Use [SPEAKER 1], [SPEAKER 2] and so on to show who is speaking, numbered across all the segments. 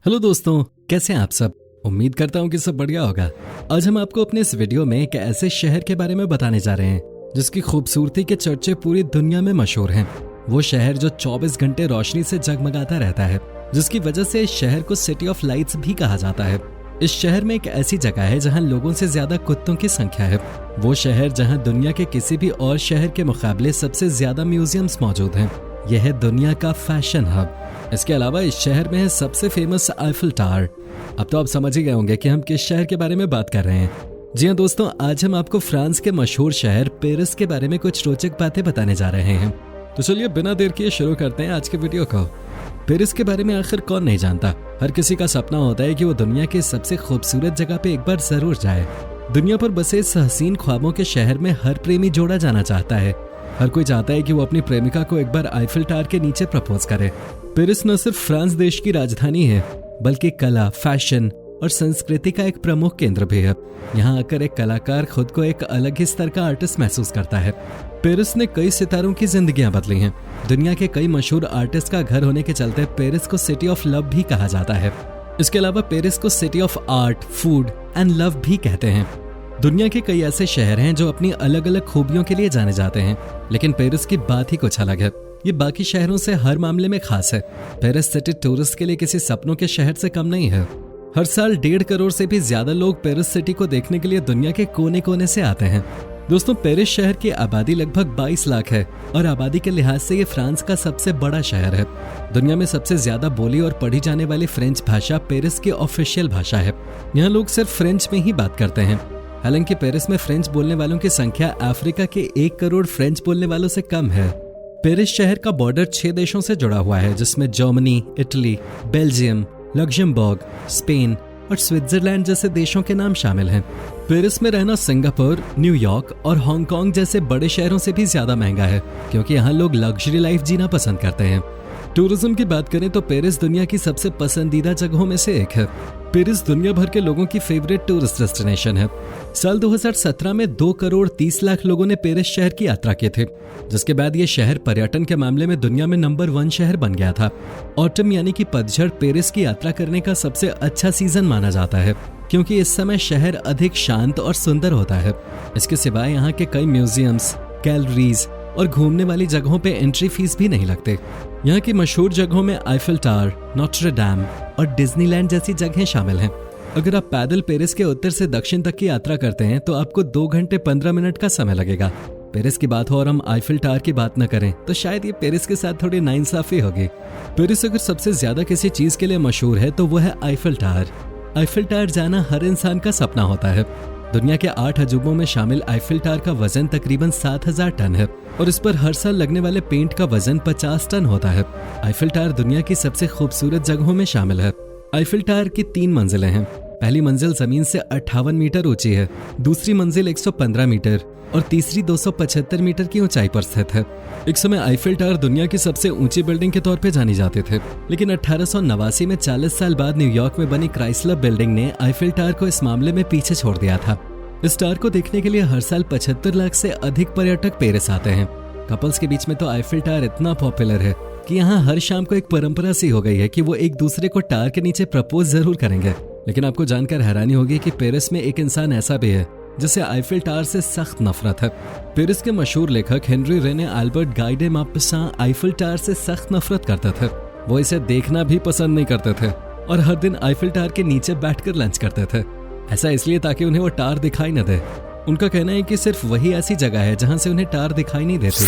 [SPEAKER 1] Hello दोस्तों, कैसे हैं आप सब। उम्मीद करता हूँ कि सब बढ़िया होगा। आज हम आपको अपने इस वीडियो में एक ऐसे शहर के बारे में बताने जा रहे हैं जिसकी खूबसूरती के चर्चे पूरी दुनिया में मशहूर हैं। वो शहर जो 24 घंटे रोशनी से जगमगाता रहता है, जिसकी वजह से इस शहर को सिटी ऑफ लाइट्स भी कहा जाता है। इस शहर में एक ऐसी जगह है जहाँ लोगों से ज्यादा कुत्तों की संख्या है। वो शहर जहाँ दुनिया के किसी भी और शहर के मुकाबले सबसे ज्यादा म्यूजियम्स मौजूद हैं। यह है दुनिया का फैशन हब। इसके अलावा इस शहर में है सबसे फेमस आईफिल टावर। अब तो आप समझ ही गए होंगे कि हम किस शहर के बारे में बात कर रहे हैं। जी हाँ दोस्तों, आज हम आपको फ्रांस के मशहूर शहर पेरिस के बारे में कुछ रोचक बातें बताने जा रहे हैं। तो चलिए बिना देर किए शुरू करते हैं आज के वीडियो को। पेरिस के बारे में आखिर कौन नहीं जानता। हर किसी का सपना होता है कि वो दुनिया की सबसे खूबसूरत जगह पे एक बार जरूर जाए। दुनिया पर बसे इस हसीन ख्वाबों के शहर में हर प्रेमी जोड़ा जाना चाहता है। हर कोई चाहता है कि वो अपनी प्रेमिका को एक बार आईफिल टावर के नीचे प्रपोज करे। पेरिस न सिर्फ फ्रांस देश की राजधानी है, बल्कि कला, फैशन और संस्कृति का एक प्रमुख केंद्र भी है। यहाँ आकर एक कलाकार खुद को एक अलग ही स्तर का आर्टिस्ट महसूस करता है। पेरिस ने कई सितारों की जिंदगियां बदली हैं। दुनिया के कई मशहूर आर्टिस्ट का घर होने के चलते पेरिस को सिटी ऑफ लव भी कहा जाता है। इसके अलावा पेरिस को city of art, food and love भी कहते हैं। दुनिया के कई ऐसे शहर हैं जो अपनी अलग अलग खूबियों के लिए जाने जाते हैं, लेकिन पेरिस की बात ही कुछ अलग है। ये बाकी शहरों से हर मामले में खास है। पेरिस सिटी टूरिस्ट के लिए किसी सपनों के शहर से कम नहीं है। हर साल 1.5 करोड़ से भी ज्यादा लोग पेरिस सिटी को देखने के लिए दुनिया के कोने कोने से आते हैं। दोस्तों, पेरिस शहर की आबादी लगभग 22 लाख है और आबादी के लिहाज से ये फ्रांस का सबसे बड़ा शहर है। दुनिया में सबसे ज्यादा बोली और पढ़ी जाने वाली फ्रेंच भाषा पेरिस की ऑफिशियल भाषा है। यहाँ लोग सिर्फ फ्रेंच में ही बात करते हैं। हालांकि पेरिस में फ्रेंच बोलने वालों की संख्या अफ्रीका के 1 करोड़ फ्रेंच बोलने वालों से कम है। पेरिस शहर का बॉर्डर 6 देशों से जुड़ा हुआ है, जिसमें Germany, Italy, Belgium, Luxembourg, Spain और स्विट्जरलैंड जैसे देशों के नाम शामिल हैं। पेरिस में रहना सिंगापुर, न्यूयॉर्क और हांगकांग जैसे बड़े शहरों से भी ज्यादा महंगा है, क्योंकि यहाँ लोग लग्जरी लाइफ जीना पसंद करते हैं। टूरिज्म की बात करें तो पेरिस दुनिया की सबसे पसंदीदा जगहों में से एक है। पेरिस दुनिया भर के लोगों की फेवरेट टूरिस्ट डेस्टिनेशन है। साल 2017 में 2 करोड़ 30 लाख लोगों ने पेरिस शहर की यात्रा की थी, जिसके बाद ये शहर पर्यटन के मामले में दुनिया में नंबर 1 शहर बन गया था। ऑटम यानी कि पतझड़ पेरिस की यात्रा करने का सबसे अच्छा सीजन माना जाता है, क्योंकि इस समय शहर अधिक शांत और सुंदर होता है। इसके सिवाय यहाँ के कई म्यूजियम्स, गैलरीज और घूमने वाली जगहों पे एंट्री फीस भी नहीं लगते। यहाँ की मशहूर जगहों में आईफिल टावर, नोट्रे डैम और डिज्नीलैंड जैसी जगहें शामिल हैं। अगर आप पैदल पेरिस के उत्तर से दक्षिण तक की यात्रा करते हैं तो आपको 2 घंटे 15 मिनट का समय लगेगा। पेरिस की बात हो और हम आईफिल टावर की बात न करें तो शायद ये पेरिस के साथ थोड़ी नाइंसाफी होगी। पेरिस अगर सबसे ज्यादा किसी चीज के लिए मशहूर है तो वो है आईफिल टावर। आईफिल टावर जाना हर इंसान का सपना होता है। दुनिया के 8 अजूबों में शामिल आईफिल टावर का वजन तकरीबन 7000 टन है और इस पर हर साल लगने वाले पेंट का वजन 50 टन होता है। आईफिल टावर दुनिया की सबसे खूबसूरत जगहों में शामिल है। आईफिल टावर की 3 मंजिलें हैं। पहली मंजिल जमीन से 58 मीटर ऊंची है, दूसरी मंजिल 115 मीटर और तीसरी 275 मीटर की ऊंचाई पर स्थित है। एक समय आईफिल टावर दुनिया की सबसे ऊंची बिल्डिंग के तौर पे जानी जाते थे, लेकिन 1889 में 40 साल बाद न्यूयॉर्क में बनी क्राइसलर बिल्डिंग ने आईफिल टावर को इस मामले में पीछे छोड़ दिया था। इस टावर को देखने के लिए हर साल 75 लाख से अधिक पर्यटक पेरिस आते हैं। कपल्स के बीच में तो आईफिल टावर इतना पॉपुलर है कि यहाँ हर शाम को एक परंपरा सी हो गई है कि वो एक दूसरे को टावर के नीचे प्रपोज जरूर करेंगे। लेकिन आपको जानकर हैरानी होगी कि पेरिस में एक इंसान ऐसा भी है जिसे आईफिल टावर से सख्त नफरत है। पेरिस के मशहूर लेखक हेनरी रेने अल्बर्ट गाई डे मॉपसां आईफिल टावर से सख्त नफरत करते थे। वो इसे देखना भी पसंद नहीं करते थे और हर दिन आईफिल टावर के नीचे बैठकर लंच करते थे। ऐसा इसलिए ताकि उन्हें वो टावर दिखाई न दे। उनका कहना है कि सिर्फ वही ऐसी जगह है जहां से उन्हें टावर दिखाई नहीं देती।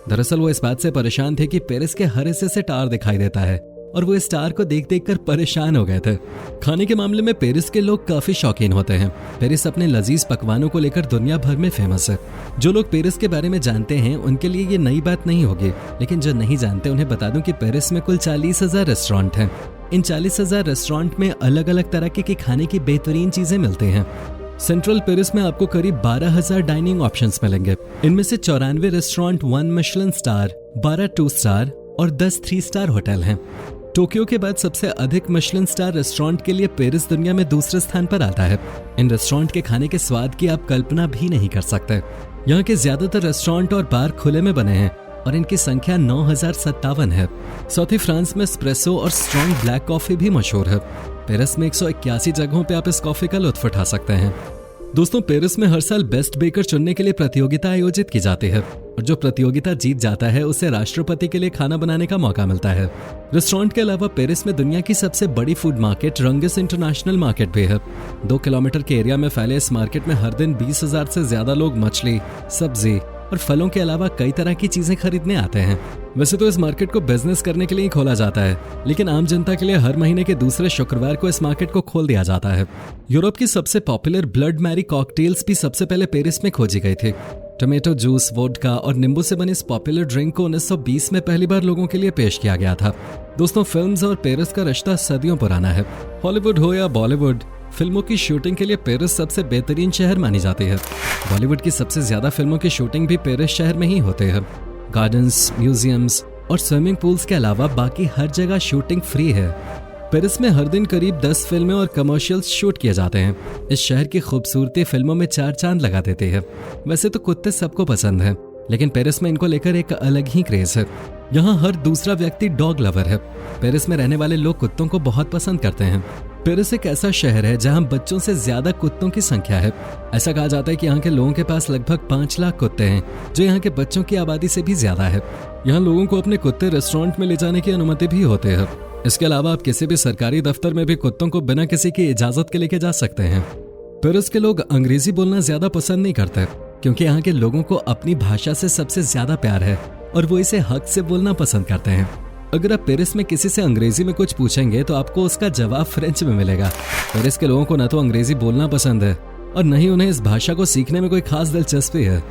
[SPEAKER 1] दरअसल वो इस बात से परेशान थे कि पेरिस के हर हिस्से से टावर दिखाई देता है और वो इस टावर को देख देख कर परेशान हो गए थे। खाने के मामले में पेरिस के लोग काफी शौकीन होते हैं। पेरिस अपने लजीज पकवानों को लेकर दुनिया भर में फेमस है। जो लोग पेरिस के बारे में जानते हैं उनके लिए ये नई बात नहीं होगी, लेकिन जो नहीं जानते उन्हें बता दूं कि पेरिस में कुल 40,000 रेस्टोरेंट हैं। इन 40,000 रेस्टोरेंट में अलग अलग तरह के खाने की बेहतरीन चीजें मिलती हैं। सेंट्रल पेरिस में आपको करीब 12,000 डाइनिंग ऑप्शंस मिलेंगे। इनमें से 94 रेस्टोरेंट 1 मिशेलिन स्टार, 12 2 स्टार और 10 3 स्टार होटल हैं। टोक्यो के बाद सबसे अधिक मिशेलिन स्टार रेस्टोरेंट के लिए पेरिस दुनिया में दूसरे स्थान पर आता है। इन रेस्टोरेंट के खाने के स्वाद की आप कल्पना भी नहीं कर सकते। यहाँ के ज्यादातर रेस्टोरेंट और बार खुले में बने हैं और इनकी संख्या 9057 है। साथ ही फ्रांस में एस्प्रेसो और स्ट्रॉन्ग ब्लैक कॉफी भी मशहूर है। पेरिस में 181 जगहों पे आप इस कॉफी का लुत्फ उठा सकते हैं। दोस्तों, पेरिस में हर साल बेस्ट बेकर चुनने के लिए प्रतियोगिता आयोजित की जाती है और जो प्रतियोगिता जीत जाता है उसे राष्ट्रपति के लिए खाना बनाने का मौका मिलता है। रेस्टोरेंट के अलावा पेरिस में दुनिया की सबसे बड़ी फूड मार्केट रंगिस इंटरनेशनल मार्केट भी है। 2 किलोमीटर के एरिया में फैले इस मार्केट में हर दिन 20,000 से ज्यादा लोग मछली, सब्जी और फलों के अलावा कई तरह की चीजें खरीदने आते हैं। वैसे तो इस मार्केट को बिजनेस करने के लिए ही खोला जाता है, लेकिन आम जनता के लिए हर महीने के दूसरे शुक्रवार को इस मार्केट को खोल दिया जाता है। यूरोप की सबसे पॉपुलर ब्लड मैरी कॉकटेल्स भी सबसे पहले पेरिस में खोजी गई थी। टोमेटो जूस, वोडका और नींबू से बनी इस पॉपुलर ड्रिंक को 1920 में पहली बार लोगों के लिए पेश किया गया था। दोस्तों, फिल्म्स और पेरिस का रिश्ता सदियों पुराना है। हॉलीवुड हो या बॉलीवुड, फिल्मों की शूटिंग के लिए पेरिस सबसे बेहतरीन शहर मानी जाती है। बॉलीवुड की सबसे ज्यादा फिल्मों की शूटिंग भी पेरिस शहर में ही होते हैं। गार्डन्स, म्यूजियम्स और स्विमिंग पूल्स के अलावा बाकी हर जगह शूटिंग फ्री है। पेरिस में हर दिन करीब 10 फिल्में और कमर्शियल्स शूट किए जाते हैं। इस शहर की खूबसूरती फिल्मों में 4 चांद लगा देती है। वैसे तो कुत्ते सबको पसंद है, लेकिन पेरिस में इनको लेकर एक अलग ही क्रेज है। यहाँ हर दूसरा व्यक्ति डॉग लवर है। पेरिस में रहने वाले लोग कुत्तों को बहुत पसंद करते हैं। पेरिस एक ऐसा शहर है जहाँ बच्चों से ज्यादा कुत्तों की संख्या है। ऐसा कहा जाता है कि यहाँ के लोगों के पास लगभग 5 लाख कुत्ते हैं, जो यहाँ के बच्चों की आबादी से भी ज्यादा है। यहाँ लोगों को अपने कुत्ते रेस्टोरेंट में ले जाने की अनुमति भी होती है। इसके अलावा आप किसी भी सरकारी दफ्तर में भी कुत्तों को बिना किसी की इजाजत के लेके जा सकते हैं। पेरिस के लोग अंग्रेजी बोलना ज्यादा पसंद नहीं करते, क्योंकि यहाँ के लोगों को अपनी भाषा से सबसे ज्यादा प्यार है और वो इसे हक से बोलना पसंद करते हैं। अगर आप पेरिस में किसी से अंग्रेजी में कुछ पूछेंगे तो आपको उसका जवाब फ्रेंच में मिलेगा। पेरिस के लोगों को न तो अंग्रेजी बोलना पसंद है और न ही उन्हें इस भाषा को सीखने में कोई खास दिलचस्पी है।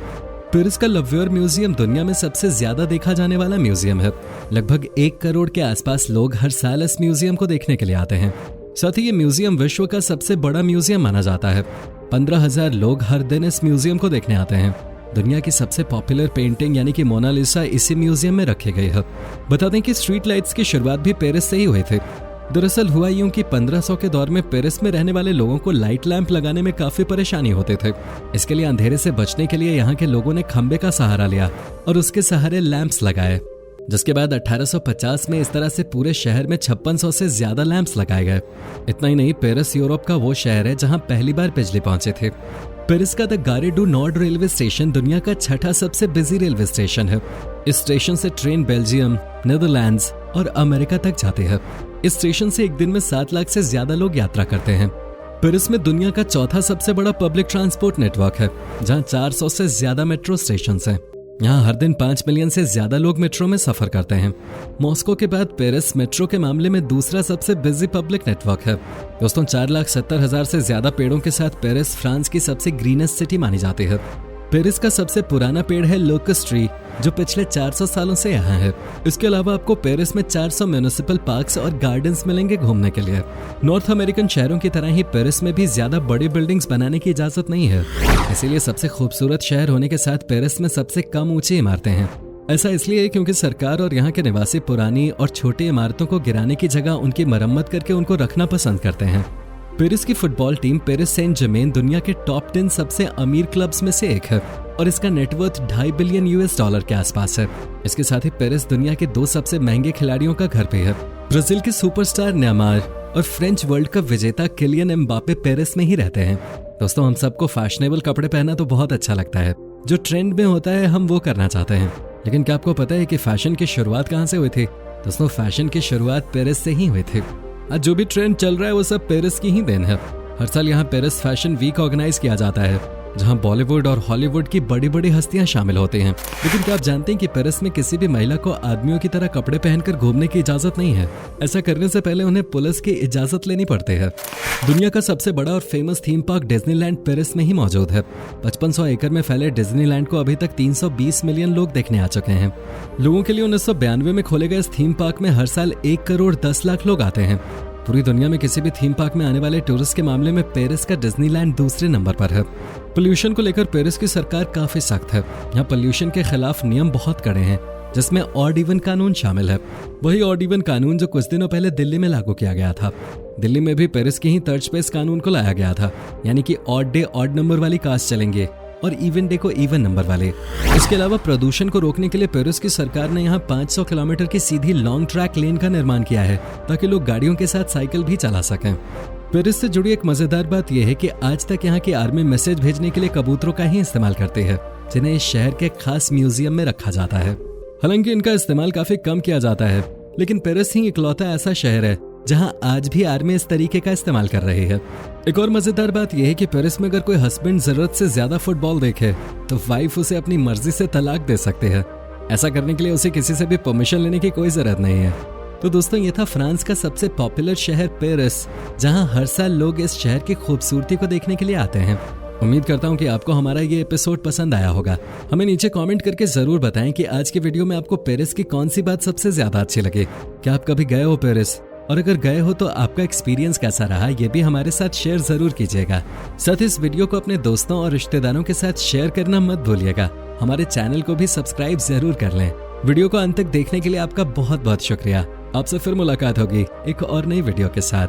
[SPEAKER 1] पेरिस का लव्योर म्यूजियम दुनिया में सबसे ज्यादा देखा जाने वाला म्यूजियम है। लगभग 1 करोड़ के आसपास लोग हर साल इस म्यूजियम को देखने के लिए आते हैं। साथ ही ये म्यूजियम विश्व का सबसे बड़ा म्यूजियम माना जाता है। 15,000 लोग हर दिन इस म्यूजियम को देखने आते हैं। दुनिया की सबसे पॉपुलर पेंटिंग यानी कि मोनालिसा इसी म्यूजियम में रखी गई है। बता दें कि स्ट्रीट लाइट्स की शुरुआत भी पेरिस से ही हुई थी। दरअसल हुआ यूं कि 1500 के दौर में पेरिस में रहने वाले लोगों को लाइट लैंप लगाने में काफी परेशानी होते थे। इसके लिए अंधेरे से बचने के लिए यहाँ के लोगों ने खंबे का सहारा लिया और उसके सहारे लैंप्स लगाए, जिसके बाद 1850 में इस तरह से पूरे शहर में 5600 से ज्यादा लैंप्स लगाए गए। इतना ही नहीं, पेरिस यूरोप का वो शहर है जहाँ पहली बार बिजली पहुंचे थे। पेरिस का द गारे डू नॉर्ड रेलवे स्टेशन दुनिया का 6ठा सबसे बिजी रेलवे स्टेशन है। इस स्टेशन से ट्रेन बेल्जियम, नीदरलैंड्स और अमेरिका तक जाती है। इस स्टेशन से एक दिन में 7 लाख से ज्यादा लोग यात्रा करते हैं। पेरिस में दुनिया का 4था सबसे बड़ा पब्लिक ट्रांसपोर्ट नेटवर्क है, जहां 400 से ज्यादा मेट्रो स्टेशन हैं। यहाँ हर दिन 5 मिलियन से ज्यादा लोग मेट्रो में सफर करते हैं। मॉस्को के बाद पेरिस मेट्रो के मामले में दूसरा सबसे बिजी पब्लिक नेटवर्क है। दोस्तों, 4,70,000 से ज्यादा पेड़ों के साथ पेरिस फ्रांस की सबसे ग्रीनेस्ट सिटी मानी जाती है। पेरिस का सबसे पुराना पेड़ है लोकस ट्री, जो पिछले 400 सालों से यहाँ है। इसके अलावा आपको पेरिस में 400 म्यूनिसिपल पार्क्स और गार्डन्स मिलेंगे घूमने के लिए। नॉर्थ अमेरिकन शहरों की तरह ही पेरिस में भी ज्यादा बड़ी बिल्डिंग्स बनाने की इजाजत नहीं है। इसीलिए सबसे खूबसूरत शहर होने के साथ पेरिस में सबसे कम ऊंची इमारतें हैं। ऐसा इसलिए है क्योंकि सरकार और यहाँ के निवासी पुरानी और छोटी इमारतों को गिराने की जगह उनकी मरम्मत करके उनको रखना पसंद करते हैं। पेरिस की football team Paris Saint Germain दुनिया के टॉप 10 सबसे अमीर क्लब्स में से एक है और इसका नेटवर्थ $2.5 बिलियन के आसपास है। इसके साथ ही पेरिस दुनिया के 2 सबसे महंगे खिलाड़ियों का घर भी है। ब्राजील के सुपरस्टार नेमार और फ्रेंच वर्ल्ड कप विजेता किलियन एम्बापे पेरिस में ही रहते हैं। दोस्तों, हम सबको फैशनेबल कपड़े पहनना तो बहुत अच्छा लगता है। जो ट्रेंड में होता है हम वो करना चाहते हैं। लेकिन क्या आपको पता है कि फैशन की शुरुआत कहाँ से हुई थी? दोस्तों, फैशन की शुरुआत पेरिस से ही हुई थी। आज जो भी ट्रेंड चल रहा है वो सब पेरिस की ही देन है। हर साल यहाँ पेरिस फैशन वीक ऑर्गेनाइज किया जाता है, जहाँ बॉलीवुड और हॉलीवुड की बड़ी बड़ी हस्तियां शामिल होती हैं। लेकिन क्या आप जानते हैं कि पेरिस में किसी भी महिला को आदमियों की तरह कपड़े पहनकर घूमने की इजाजत नहीं है? ऐसा करने से पहले उन्हें पुलिस की इजाजत लेनी पड़ती है। दुनिया का सबसे बड़ा और famous theme park Disneyland Paris में ही मौजूद है। 5500 एकड़ में फैले डिज्नीलैंड को अभी तक 320 मिलियन लोग देखने आ चुके हैं। लोगों के लिए 1992 में खोले गए इस थीम पार्क में हर साल 1 करोड़ 10 लाख लोग आते हैं। पूरी दुनिया में किसी भी थीम पार्क में आने वाले टूरिस्ट के मामले में पेरिस का डिज्नीलैंड दूसरे नंबर पर है। पोल्यूशन को लेकर पेरिस की सरकार काफी सख्त है। यहाँ पोल्यूशन के खिलाफ नियम बहुत कड़े हैं, जिसमें ऑड इवन कानून शामिल है। वही ऑड इवन कानून जो कुछ दिनों पहले दिल्ली में लागू किया गया था। दिल्ली में भी पेरिस की ही तर्ज पे इस कानून को लाया गया था, यानी कि ऑड डे ऑड नंबर वाली कार्स चलेंगे और इवन डे को इवन नंबर वाले। इसके अलावा प्रदूषण को रोकने के लिए पेरिस की सरकार ने यहाँ 500 किलोमीटर की सीधी लॉन्ग ट्रैक लेन का निर्माण किया है ताकि लोग गाड़ियों के साथ साइकिल भी चला सकें। पेरिस से जुड़ी एक मजेदार बात यह है कि आज तक यहाँ की आर्मी मैसेज भेजने के लिए कबूतरों का ही इस्तेमाल करती है, जिन्हें इस शहर के खास म्यूजियम में रखा जाता है। हालांकि इनका इस्तेमाल काफी कम किया जाता है, लेकिन पेरिस ही इकलौता ऐसा शहर है जहां आज भी आर्मी इस तरीके का इस्तेमाल कर रही है। एक और मजेदार बात यह है कि पेरिस में अगर कोई हस्बैंड जरूरत से ज्यादा फुटबॉल देखे तो वाइफ उसे अपनी मर्जी से तलाक दे सकते हैं। ऐसा करने के लिए उसे किसी से भी परमिशन लेने की कोई जरूरत नहीं है। तो दोस्तों, ये था फ्रांस का सबसे पॉपुलर शहर पेरिस, जहां हर साल लोग इस शहर की खूबसूरती को देखने के लिए आते हैं। उम्मीद करता हूं कि आपको हमारा ये एपिसोड पसंद आया होगा। हमें नीचे कमेंट करके जरूर बताएं कि आज की वीडियो में आपको पेरिस की कौन सी बात सबसे ज्यादा अच्छी लगी। क्या आप कभी गए हो पेरिस? और अगर गए हो तो आपका एक्सपीरियंस कैसा रहा, ये भी हमारे साथ शेयर जरूर कीजिएगा। साथ ही इस वीडियो को अपने दोस्तों और रिश्तेदारों के साथ शेयर करना मत भूलिएगा। हमारे चैनल को भी सब्सक्राइब जरूर कर लें। वीडियो को अंत तक देखने के लिए आपका बहुत बहुत शुक्रिया। आपसे फिर मुलाकात होगी एक और नई वीडियो के साथ।